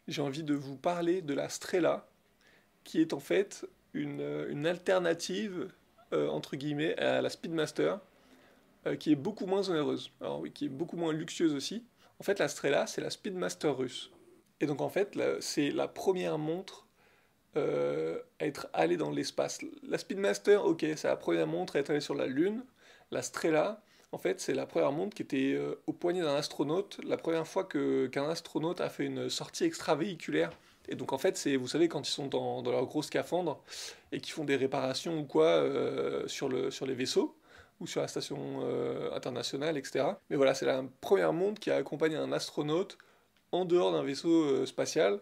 j'ai envie de vous parler de la Strela, qui est en fait une alternative, entre guillemets, à la Speedmaster, qui est beaucoup moins onéreuse. Alors oui, qui est beaucoup moins luxueuse aussi. En fait, la Strela, c'est la Speedmaster russe. Et donc en fait, c'est la première montre à être allée dans l'espace. La Speedmaster, ok, c'est la première montre à être allée sur la Lune. La Strela, en fait, c'est la première montre qui était au poignet d'un astronaute, la première fois qu'un astronaute a fait une sortie extravéhiculaire. Et donc en fait, c'est, vous savez, quand ils sont dans leur gros scaphandre et qu'ils font des réparations ou quoi sur les vaisseaux ou sur la station internationale, etc. Mais voilà, c'est la première montre qui a accompagné un astronaute en dehors d'un vaisseau spatial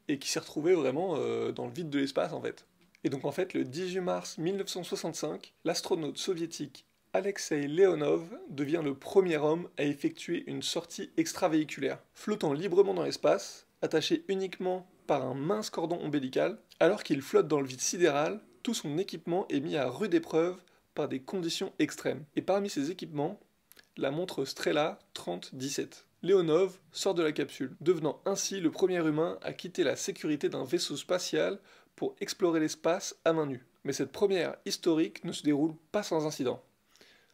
et qui s'est retrouvé vraiment dans le vide de l'espace en fait. Et donc en fait, le 18 mars 1965, l'astronaute soviétique Alexei Leonov devient le premier homme à effectuer une sortie extravéhiculaire, flottant librement dans l'espace, attaché uniquement par un mince cordon ombilical. Alors qu'il flotte dans le vide sidéral, tout son équipement est mis à rude épreuve par des conditions extrêmes. Et parmi ces équipements, la montre Strela 3017. Leonov sort de la capsule, devenant ainsi le premier humain à quitter la sécurité d'un vaisseau spatial pour explorer l'espace à main nue. Mais cette première historique ne se déroule pas sans incident.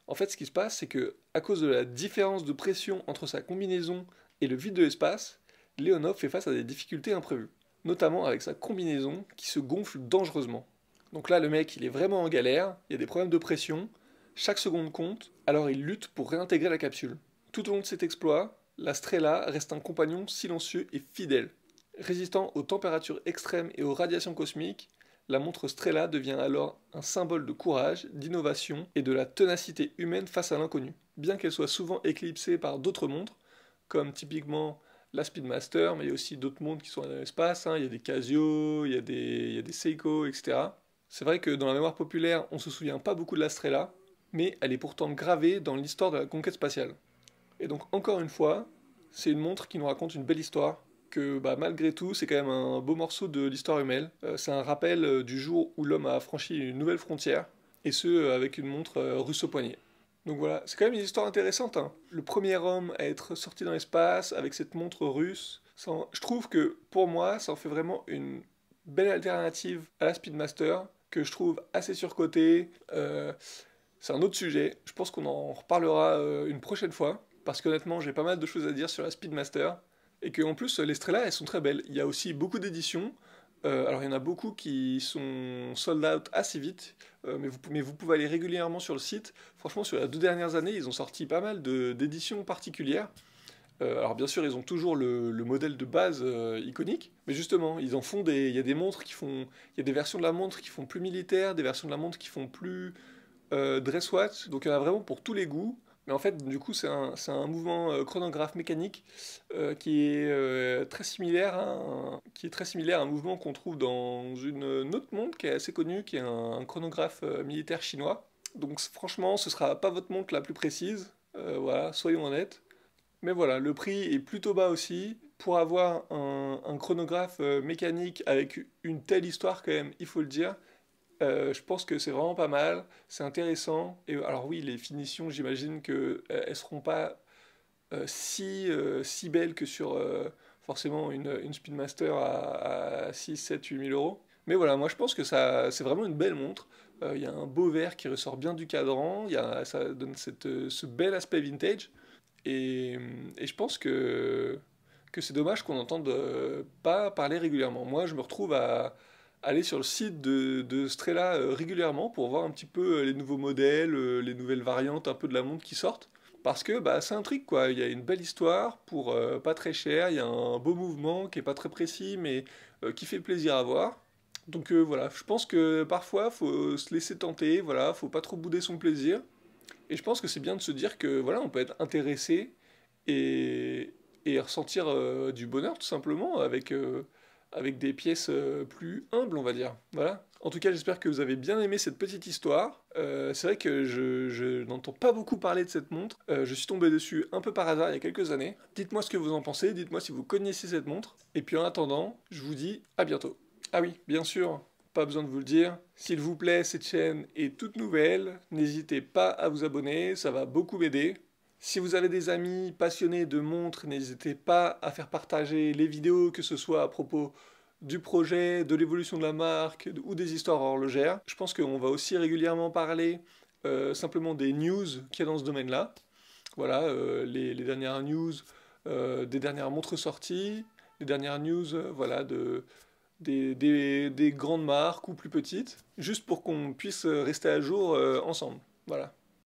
En fait, ce qui se passe, c'est que, à cause de la différence de pression entre sa combinaison et le vide de l'espace, Leonov fait face à des difficultés imprévues, notamment avec sa combinaison qui se gonfle dangereusement. Donc là, le mec, il est vraiment en galère, il y a des problèmes de pression, chaque seconde compte, alors il lutte pour réintégrer la capsule. Tout au long de cet exploit, la Strela reste un compagnon silencieux et fidèle. Résistant aux températures extrêmes et aux radiations cosmiques, la montre Strela devient alors un symbole de courage, d'innovation et de la ténacité humaine face à l'inconnu. Bien qu'elle soit souvent éclipsée par d'autres montres, comme typiquement la Speedmaster, mais il y a aussi d'autres montres qui sont dans l'espace, hein. Il y a des Casio, il y a des Seiko, etc. C'est vrai que dans la mémoire populaire, on ne se souvient pas beaucoup de la Strela, mais elle est pourtant gravée dans l'histoire de la conquête spatiale. Et donc encore une fois, c'est une montre qui nous raconte une belle histoire, que bah, malgré tout, c'est quand même un beau morceau de l'histoire humaine. C'est un rappel du jour où l'homme a franchi une nouvelle frontière, et ce avec une montre russe au poignet. Donc voilà, c'est quand même une histoire intéressante, hein. Le premier homme à être sorti dans l'espace avec cette montre russe, je trouve que pour moi, ça en fait vraiment une belle alternative à la Speedmaster, que je trouve assez surcotée. C'est un autre sujet, je pense qu'on en reparlera une prochaine fois, parce qu'honnêtement j'ai pas mal de choses à dire sur la Speedmaster, et que en plus les Strela elles sont très belles. Il y a aussi beaucoup d'éditions, alors il y en a beaucoup qui sont sold out assez vite, mais vous pouvez aller régulièrement sur le site. Franchement sur les 2 dernières années ils ont sorti pas mal d'éditions particulières. Alors bien sûr ils ont toujours le modèle de base iconique, mais justement ils en font il y a des montres qui font, il y a des versions de la montre qui font plus militaire, des versions de la montre qui font plus dress watch, donc il y en a vraiment pour tous les goûts. Mais en fait, du coup, c'est un mouvement chronographe mécanique qui est très similaire qui est très similaire à un mouvement qu'on trouve dans une autre montre qui est assez connue, qui est un chronographe militaire chinois. Donc franchement, ce sera pas votre montre la plus précise, voilà, soyons honnêtes. Mais voilà, le prix est plutôt bas aussi. Pour avoir un chronographe mécanique avec une telle histoire quand même, il faut le dire, je pense que c'est vraiment pas mal, c'est intéressant. Et alors oui, les finitions, j'imagine que elles seront pas si belles que sur forcément une Speedmaster à 6, 7, 8 000 euros. Mais voilà, moi je pense que ça, c'est vraiment une belle montre. Il y a un beau vert qui ressort bien du cadran, ça donne ce bel aspect vintage. Et, et je pense que c'est dommage qu'on n'entende pas parler régulièrement. Moi, je me retrouve à aller sur le site de Strela régulièrement pour voir un petit peu les nouveaux modèles, les nouvelles variantes un peu de la montre qui sortent. Parce que bah, c'est un truc quoi, il y a une belle histoire pour pas très cher, il y a un beau mouvement qui est pas très précis mais qui fait plaisir à voir. Donc voilà, je pense que parfois faut se laisser tenter, voilà, faut pas trop bouder son plaisir. Et je pense que c'est bien de se dire que voilà, on peut être intéressé et, et ressentir du bonheur tout simplement avec des pièces plus humbles, on va dire. Voilà. En tout cas, j'espère que vous avez bien aimé cette petite histoire. C'est vrai que je n'entends pas beaucoup parler de cette montre. Je suis tombé dessus un peu par hasard il y a quelques années. Dites-moi ce que vous en pensez, dites-moi si vous connaissez cette montre. Et puis en attendant, je vous dis à bientôt. Ah oui, bien sûr, pas besoin de vous le dire. S'il vous plaît, cette chaîne est toute nouvelle. N'hésitez pas à vous abonner, ça va beaucoup m'aider. Si vous avez des amis passionnés de montres, n'hésitez pas à faire partager les vidéos, que ce soit à propos du projet, de l'évolution de la marque ou des histoires horlogères. Je pense qu'on va aussi régulièrement parler simplement des news qu'il y a dans ce domaine-là. Voilà, les dernières news, des dernières montres sorties, les dernières news voilà, des grandes marques ou plus petites, juste pour qu'on puisse rester à jour ensemble. Voilà.